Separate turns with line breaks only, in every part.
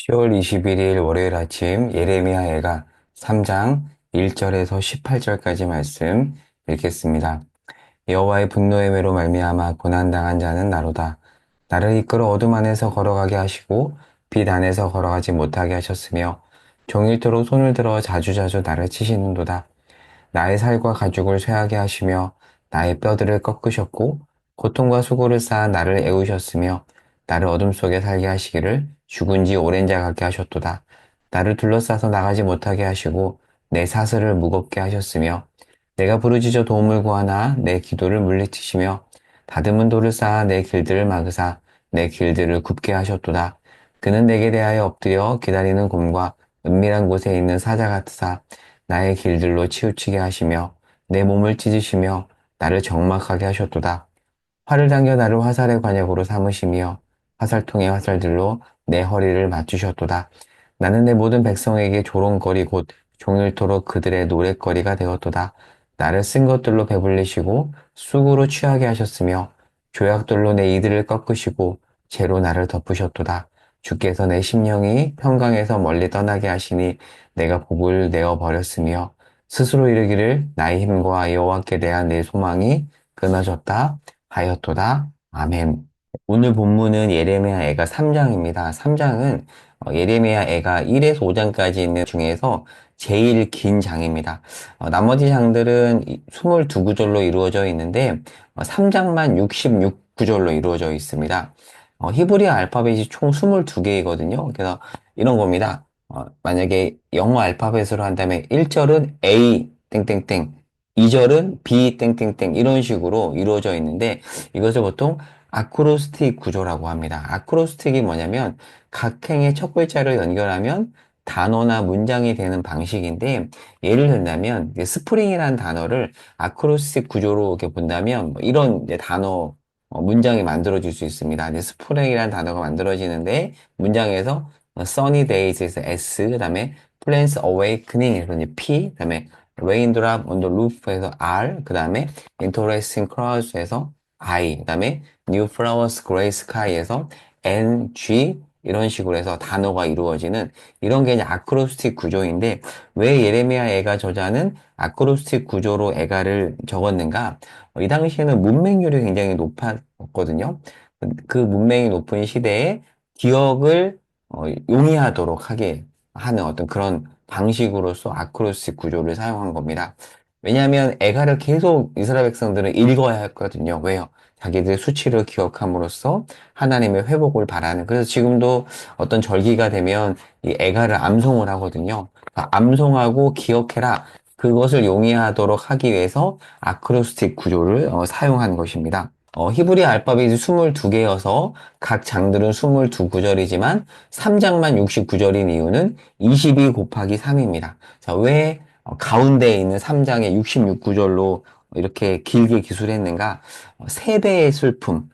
10월 21일 월요일 아침 예레미야애가 3장 1절에서 18절까지 말씀 읽겠습니다. 여호와의 분노의 매로 말미암아 고난당한 자는 나로다. 나를 이끌어 어둠 안에서 걸어가게 하시고 빛 안에서 걸어가지 못하게 하셨으며 종일토록 손을 들어 자주자주 나를 치시는도다. 나의 살과 가죽을 쇠하게 하시며 나의 뼈들을 꺾으셨고 고통과 수고를 쌓아 나를 애우셨으며 나를 어둠 속에 살게 하시기를 죽은 지 오랜 자 같게 하셨도다. 나를 둘러싸서 나가지 못하게 하시고 내 사슬을 무겁게 하셨으며 내가 부르짖어 도움을 구하나 내 기도를 물리치시며 다듬은 돌을 쌓아 내 길들을 막으사 내 길들을 굽게 하셨도다. 그는 내게 대하여 엎드려 기다리는 곰과 은밀한 곳에 있는 사자 같으사 나의 길들로 치우치게 하시며 내 몸을 찢으시며 나를 적막하게 하셨도다. 활을 당겨 나를 화살의 관역으로 삼으시며 화살통의 화살들로 내 허리를 맞추셨도다. 나는 내 모든 백성에게 조롱거리 곧 종일토록 그들의 노랫거리가 되었도다. 나를 쓴 것들로 배불리시고 쑥으로 취하게 하셨으며 조약돌로 내 이들을 꺾으시고 재로 나를 덮으셨도다. 주께서 내 심령이 평강에서 멀리 떠나게 하시니 내가 복을 내어 버렸으며 스스로 이르기를 나의 힘과 여호와께 대한 내 소망이 끊어졌다 하였도다. 아멘. 오늘 본문은 예레미야 애가 3장입니다. 3장은 예레미야 애가 1에서 5장까지 있는 중에서 제일 긴 장입니다. 나머지 장들은 22구절로 이루어져 있는데 3장만 66구절로 이루어져 있습니다. 히브리 알파벳이 총 22개이거든요. 그래서 이런 겁니다. 만약에 영어 알파벳으로 한다면 1절은 A 땡땡땡, 2절은 B 땡땡땡 이런 식으로 이루어져 있는데 이것을 보통 아크로스틱 구조라고 합니다. 아크로스틱이 뭐냐면 각 행의 첫 글자를 연결하면 단어나 문장이 되는 방식인데 예를 들자면 스프링이라는 단어를 아크로스틱 구조로 이렇게 본다면 뭐 이런 이제 단어 문장이 만들어질 수 있습니다. 이제 스프링이라는 단어가 만들어지는데 문장에서 sunny days에서 S, 그다음에 plants awakening에서 이제 P, 그다음에 raindrop on the roof에서 R, 그다음에 interesting clouds에서 I, 그다음에 new flowers gray sky에서 N, G 이런 식으로 해서 단어가 이루어지는 이런 게 이제 아크로스틱 구조인데 왜 예레미야 애가 저자는 아크로스틱 구조로 애가를 적었는가? 이 당시에는 문맹률이 굉장히 높았거든요. 그 문맹이 높은 시대에 기억을 용이하도록 하게 하는 어떤 그런 방식으로서 아크로스틱 구조를 사용한 겁니다. 왜냐하면 애가를 계속 이스라엘 백성들은 읽어야 했거든요. 왜요? 자기들의 수치를 기억함으로써 하나님의 회복을 바라는. 그래서 지금도 어떤 절기가 되면 이 애가를 암송을 하거든요. 그러니까 암송하고 기억해라. 그것을 용이하도록 하기 위해서 아크로스틱 구조를 사용한 것입니다. 히브리 알파벳이 22개여서 각 장들은 22구절이지만 3장만 69절인 이유는 22 곱하기 3입니다. 자, 왜 가운데에 있는 3장에 66구절로 이렇게 길게 기술했는가? 3배의 슬픔,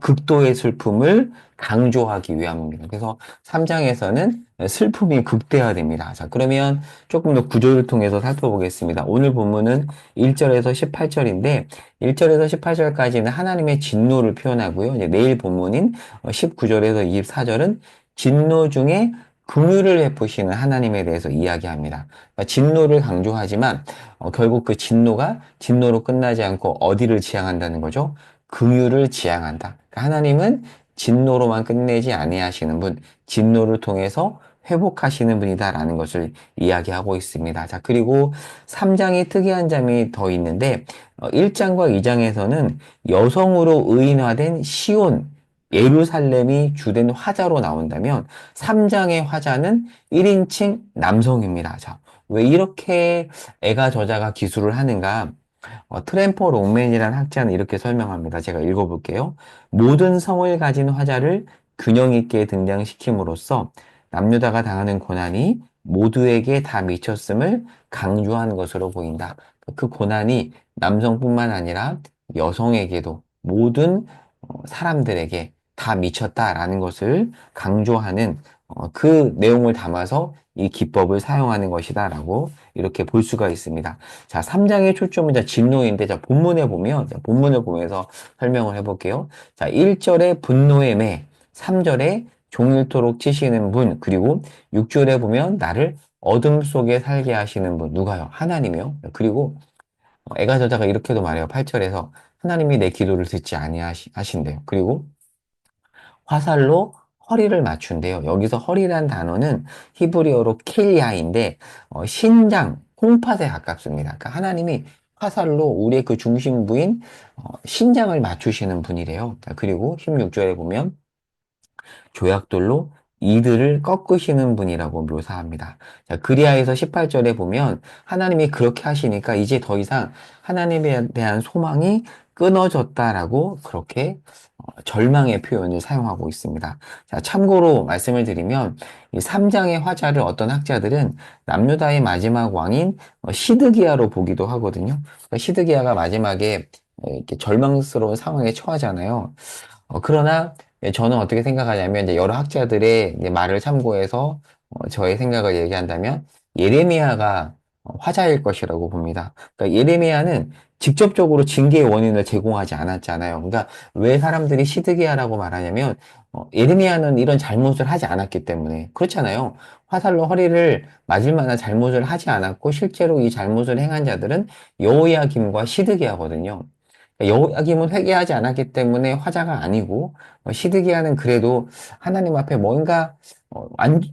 극도의 슬픔을 강조하기 위함입니다. 그래서 3장에서는 슬픔이 극대화됩니다. 자, 그러면 조금 더 구조를 통해서 살펴보겠습니다. 오늘 본문은 1절에서 18절인데 1절에서 18절까지는 하나님의 진노를 표현하고요. 이제 내일 본문인 19절에서 24절은 진노 중에 긍휼을 베푸시는 하나님에 대해서 이야기합니다. 그러니까 진노를 강조하지만 결국 그 진노가 진노로 끝나지 않고 어디를 지향한다는 거죠? 긍휼을 지향한다. 그러니까 하나님은 진노로만 끝내지 아니하시는 분, 진노를 통해서 회복하시는 분이다라는 것을 이야기하고 있습니다. 자, 그리고 3장이 특이한 점이 더 있는데 1장과 2장에서는 여성으로 의인화된 시온, 예루살렘이 주된 화자로 나온다면 3장의 화자는 1인칭 남성입니다. 자, 왜 이렇게 애가 저자가 기술을 하는가? 트램퍼 롱맨이라는 학자는 이렇게 설명합니다. 제가 읽어볼게요. 모든 성을 가진 화자를 균형 있게 등장시킴으로써 남유다가 당하는 고난이 모두에게 다 미쳤음을 강조한 것으로 보인다. 그 고난이 남성뿐만 아니라 여성에게도 모든 사람들에게 다 미쳤다라는 것을 강조하는 그 내용을 담아서 이 기법을 사용하는 것이다라고 이렇게 볼 수가 있습니다. 자, 3장의 초점은 자, 진노인데, 자, 본문에 보면, 자, 본문을 보면서 설명을 해볼게요. 자, 1절에 분노의 매, 3절에 종일토록 치시는 분, 그리고 6절에 보면 나를 어둠 속에 살게 하시는 분, 누가요? 하나님이요. 그리고 애가저자가 이렇게도 말해요. 8절에서 하나님이 내 기도를 듣지 아니하신대요. 그리고 화살로 허리를 맞춘대요. 여기서 허리란 단어는 히브리어로 킬야인데 신장, 콩팥에 가깝습니다. 그러니까 하나님이 화살로 우리의 그 중심부인 신장을 맞추시는 분이래요. 그리고 16절에 보면 조약돌로 이들을 꺾으시는 분이라고 묘사합니다. 자, 그리하여서 18절에 보면 하나님이 그렇게 하시니까 이제 더 이상 하나님에 대한 소망이 끊어졌다라고 그렇게 절망의 표현을 사용하고 있습니다. 자, 참고로 말씀을 드리면 이 3장의 화자를 어떤 학자들은 남유다의 마지막 왕인 시드기야로 보기도 하거든요. 그러니까 시드기야가 마지막에 이렇게 절망스러운 상황에 처하잖아요. 그러나 저는 어떻게 생각하냐면 이제 여러 학자들의 이제 말을 참고해서 저의 생각을 얘기한다면 예레미야가 화자일 것이라고 봅니다. 그러니까 예레미야는 직접적으로 징계의 원인을 제공하지 않았잖아요. 그러니까 왜 사람들이 시드기야라고 말하냐면 예레미야는 이런 잘못을 하지 않았기 때문에 그렇잖아요. 화살로 허리를 맞을 만한 잘못을 하지 않았고 실제로 이 잘못을 행한 자들은 여호야김과 시드기야거든요. 여호야김은 회개하지 않았기 때문에 화자가 아니고 시드기야는 그래도 하나님 앞에 뭔가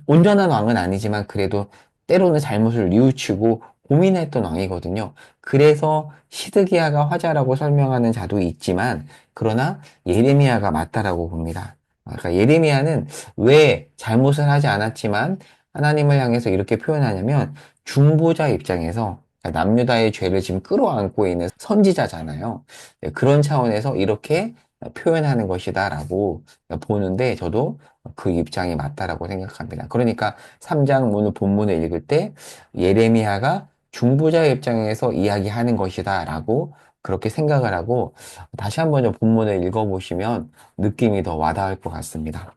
온전한 왕은 아니지만 그래도 때로는 잘못을 뉘우치고 고민했던 왕이거든요. 그래서 시드기야가 화자라고 설명하는 자도 있지만 그러나 예레미야가 맞다라고 봅니다. 그러니까 예레미야는 왜 잘못을 하지 않았지만 하나님을 향해서 이렇게 표현하냐면 중보자 입장에서 남유다의 죄를 지금 끌어안고 있는 선지자잖아요. 네, 그런 차원에서 이렇게 표현하는 것이다라고 보는데 저도 그 입장이 맞다라고 생각합니다. 그러니까 3장 오늘 본문을 읽을 때 예레미야가 중보자의 입장에서 이야기하는 것이다라고 그렇게 생각을 하고 다시 한번 좀 본문을 읽어보시면 느낌이 더 와닿을 것 같습니다.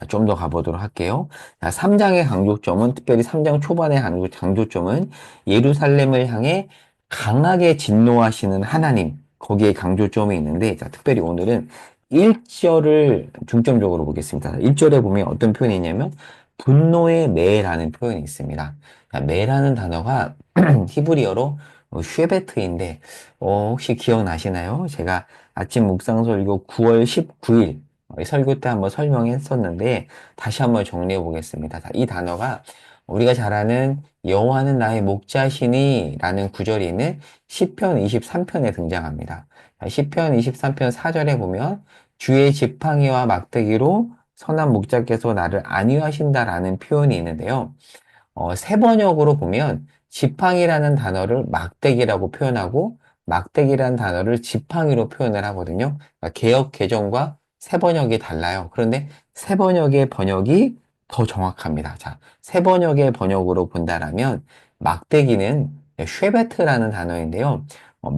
좀 더 가보도록 할게요. 3장의 강조점은, 특별히 3장 초반의 강조점은 예루살렘을 향해 강하게 진노하시는 하나님, 거기에 강조점이 있는데, 자, 특별히 오늘은 1절을 중점적으로 보겠습니다. 1절에 보면 어떤 표현이 있냐면, 분노의 매라는 표현이 있습니다. 자, 매라는 단어가 히브리어로 쉐베트인데, 혹시 기억나시나요? 제가 아침 묵상 설교 9월 19일, 설교 때 한번 설명했었는데 다시 한번 정리해 보겠습니다. 이 단어가 우리가 잘 아는 여호와는 나의 목자시니 라는 구절이 있는 시편 23편에 등장합니다. 시편 23편 4절에 보면 주의 지팡이와 막대기로 선한 목자께서 나를 안위하신다라는 표현이 있는데요. 새 번역으로 보면 지팡이라는 단어를 막대기라고 표현하고 막대기라는 단어를 지팡이로 표현을 하거든요. 그러니까 개역 개정과 새 번역이 달라요. 그런데 새 번역의 번역이 더 정확합니다. 자, 새 번역의 번역으로 본다라면 막대기는 쉐베트라는 단어인데요.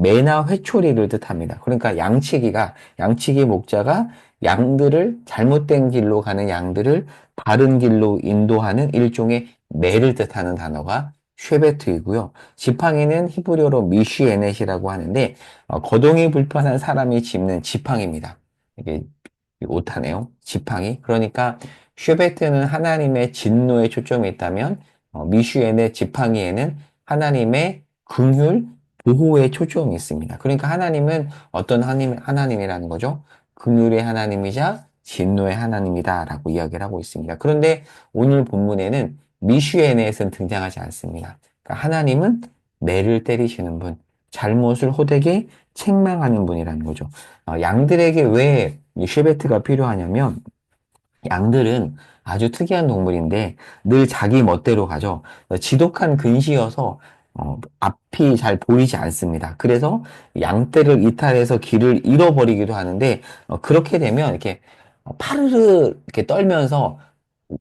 매나 회초리를 뜻합니다. 그러니까 양치기 목자가 양들을 잘못된 길로 가는 양들을 바른 길로 인도하는 일종의 매를 뜻하는 단어가 쉐베트이고요. 지팡이는 히브리어로 미쉬에넷이라고 하는데 거동이 불편한 사람이 짚는 지팡이입니다. 이게 오타네요. 지팡이. 그러니까 쉐베트는 하나님의 진노에 초점이 있다면 미쉬에넷 지팡이에는 하나님의 긍휼, 보호에 초점이 있습니다. 그러니까 하나님은 어떤 하나님이라는 거죠? 긍휼의 하나님이자 진노의 하나님이다라고 이야기를 하고 있습니다. 그런데 오늘 본문에는 미슈에넷은 등장하지 않습니다. 그러니까 하나님은 매를 때리시는 분, 잘못을 호되게 책망하는 분이라는 거죠. 양들에게 왜 이 쉐베트가 필요하냐면 양들은 아주 특이한 동물인데 늘 자기 멋대로 가죠. 지독한 근시여서 앞이 잘 보이지 않습니다. 그래서 양떼를 이탈해서 길을 잃어버리기도 하는데 그렇게 되면 이렇게 파르르 이렇게 떨면서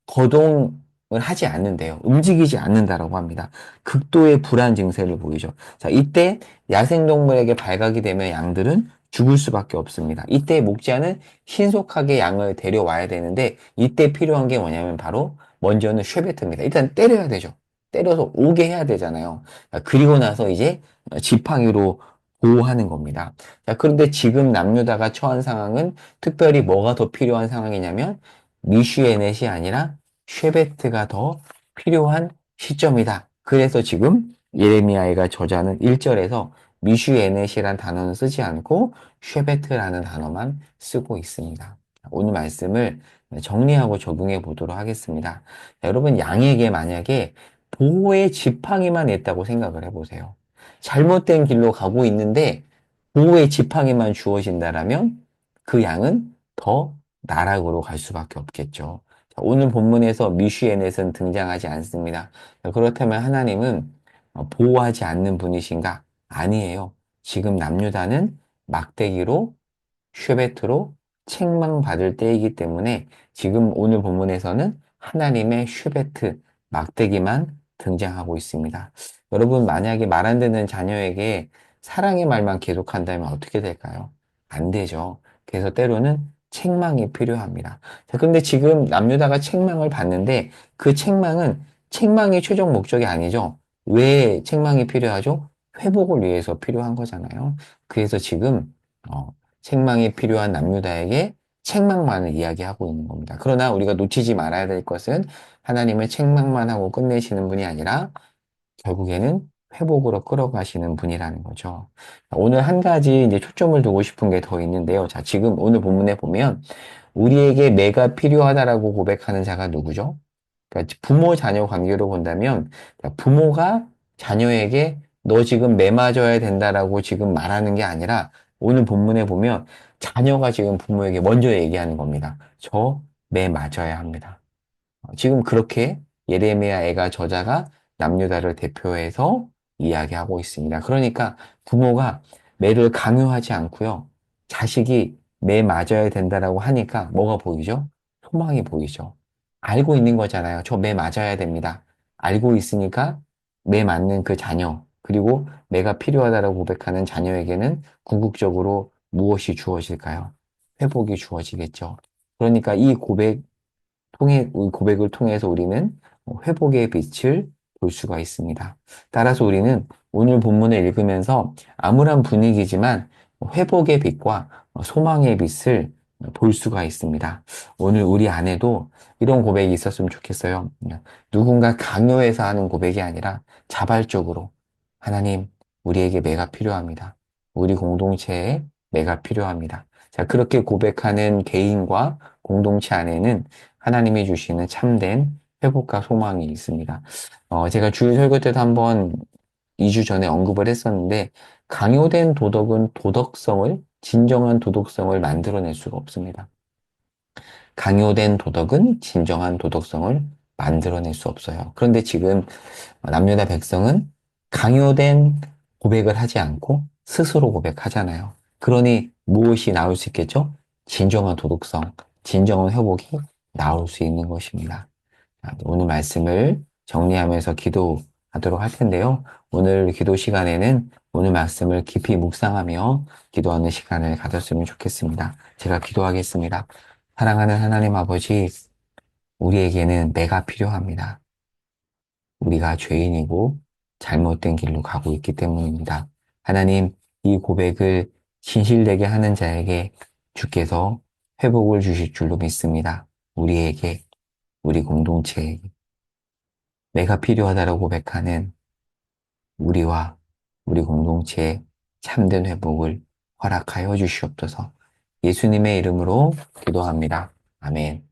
거동을 하지 않는데요. 움직이지 않는다라고 합니다. 극도의 불안 증세를 보이죠. 자, 이때 야생동물에게 발각이 되면 양들은 죽을 수밖에 없습니다. 이때 목자는 신속하게 양을 데려와야 되는데 이때 필요한 게 뭐냐면 바로 먼저는 쉐베트입니다. 일단 때려야 되죠. 때려서 오게 해야 되잖아요. 자, 그리고 나서 이제 지팡이로 보호하는 겁니다. 자, 그런데 지금 남유다가 처한 상황은 특별히 뭐가 더 필요한 상황이냐면 미슈에넷이 아니라 쉐베트가 더 필요한 시점이다. 그래서 지금 예레미야가 저자는 1절에서 미슈에넷이란 단어는 쓰지 않고 쉐베트라는 단어만 쓰고 있습니다. 오늘 말씀을 정리하고 적용해 보도록 하겠습니다. 자, 여러분, 양에게 만약에 보호의 지팡이만 있다고 생각을 해보세요. 잘못된 길로 가고 있는데 보호의 지팡이만 주어진다라면 그 양은 더 나락으로 갈 수밖에 없겠죠. 자, 오늘 본문에서 미슈에넷은 등장하지 않습니다. 자, 그렇다면 하나님은 보호하지 않는 분이신가? 아니에요. 지금 남유다는 막대기로 슈베트로 책망받을 때이기 때문에 지금 오늘 본문에서는 하나님의 슈베트, 막대기만 등장하고 있습니다. 여러분, 만약에 말 안 듣는 자녀에게 사랑의 말만 계속한다면 어떻게 될까요? 안 되죠. 그래서 때로는 책망이 필요합니다. 자, 근데 지금 남유다가 책망을 받는데 그 책망이 최종 목적이 아니죠. 왜 책망이 필요하죠? 회복을 위해서 필요한 거잖아요. 그래서 지금 어, 책망이 필요한 남유다에게 책망만을 이야기하고 있는 겁니다. 그러나 우리가 놓치지 말아야 될 것은 하나님은 책망만 하고 끝내시는 분이 아니라 결국에는 회복으로 끌어가시는 분이라는 거죠. 오늘 한 가지 이제 초점을 두고 싶은 게 더 있는데요. 자, 지금 오늘 본문에 보면 우리에게 매가 필요하다라고 고백하는 자가 누구죠? 그러니까 부모 자녀 관계로 본다면 부모가 자녀에게 너 지금 매 맞아야 된다라고 지금 말하는 게 아니라 오늘 본문에 보면 자녀가 지금 부모에게 먼저 얘기하는 겁니다. 저 매 맞아야 합니다. 지금 그렇게 예레미야 애가 저자가 남유다를 대표해서 이야기하고 있습니다. 그러니까 부모가 매를 강요하지 않고요. 자식이 매 맞아야 된다라고 하니까 뭐가 보이죠? 소망이 보이죠. 알고 있는 거잖아요. 저 매 맞아야 됩니다. 알고 있으니까 매 맞는 그 자녀, 그리고 매가 필요하다라고 고백하는 자녀에게는 궁극적으로 무엇이 주어질까요? 회복이 주어지겠죠. 그러니까 이 고백을 통해서 우리는 회복의 빛을 볼 수가 있습니다. 따라서 우리는 오늘 본문을 읽으면서 암울한 분위기지만 회복의 빛과 소망의 빛을 볼 수가 있습니다. 오늘 우리 안에도 이런 고백이 있었으면 좋겠어요. 누군가 강요해서 하는 고백이 아니라 자발적으로 하나님, 우리에게 매가 필요합니다. 우리 공동체에 매가 필요합니다. 자, 그렇게 고백하는 개인과 공동체 안에는 하나님이 주시는 참된 회복과 소망이 있습니다. 제가 주일 설교 때도 한번 2주 전에 언급을 했었는데, 강요된 도덕은 진정한 도덕성을 만들어낼 수가 없습니다. 강요된 도덕은 진정한 도덕성을 만들어낼 수 없어요. 그런데 지금 남유다 백성은 강요된 고백을 하지 않고 스스로 고백하잖아요. 그러니 무엇이 나올 수 있겠죠? 진정한 도덕성, 진정한 회복이 나올 수 있는 것입니다. 오늘 말씀을 정리하면서 기도하도록 할 텐데요. 오늘 기도 시간에는 오늘 말씀을 깊이 묵상하며 기도하는 시간을 가졌으면 좋겠습니다. 제가 기도하겠습니다. 사랑하는 하나님 아버지, 우리에게는 내가 필요합니다. 우리가 죄인이고 잘못된 길로 가고 있기 때문입니다. 하나님, 이 고백을 진실되게 하는 자에게 주께서 회복을 주실 줄로 믿습니다. 우리에게, 우리 공동체에게, 내가 필요하다고 고백하는 우리와 우리 공동체의 참된 회복을 허락하여 주시옵소서. 예수님의 이름으로 기도합니다. 아멘.